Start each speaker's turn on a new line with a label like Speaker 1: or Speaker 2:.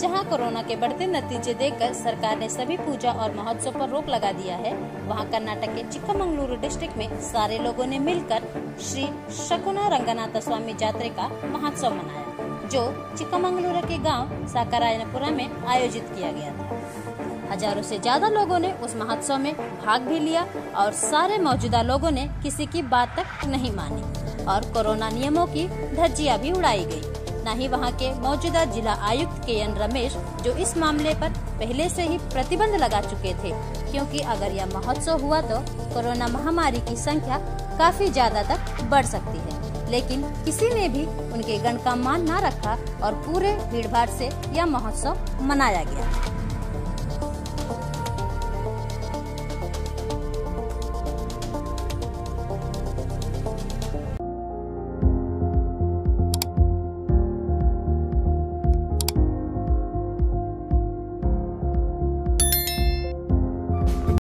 Speaker 1: जहां कोरोना के बढ़ते नतीजे देखकर सरकार ने सभी पूजा और महोत्सव पर रोक लगा दिया है, वहां कर्नाटक के चिक्कामंगलुरु डिस्ट्रिक्ट में सारे लोगों ने मिलकर श्री शकुना रंगनाथ स्वामी जात्रे का महोत्सव मनाया, जो चिक्कामंगलुरु के गांव साकारायनपुरा में आयोजित किया गया था। हजारों से ज्यादा लोगों ने उस महोत्सव में भाग भी लिया और सारे मौजूदा लोगों ने किसी की बात तक नहीं मानी और कोरोना नियमों की धज्जियां भी उड़ाई गई। न ही वहां के मौजूदा जिला आयुक्त के.एन. रमेश, जो इस मामले पर पहले से ही प्रतिबंध लगा चुके थे, क्योंकि अगर यह महोत्सव हुआ तो कोरोना महामारी की संख्या काफी ज्यादा तक बढ़ सकती है, लेकिन किसी ने भी उनके गण का मान न रखा और पूरे भीड़भाड़ से यह महोत्सव मनाया गया।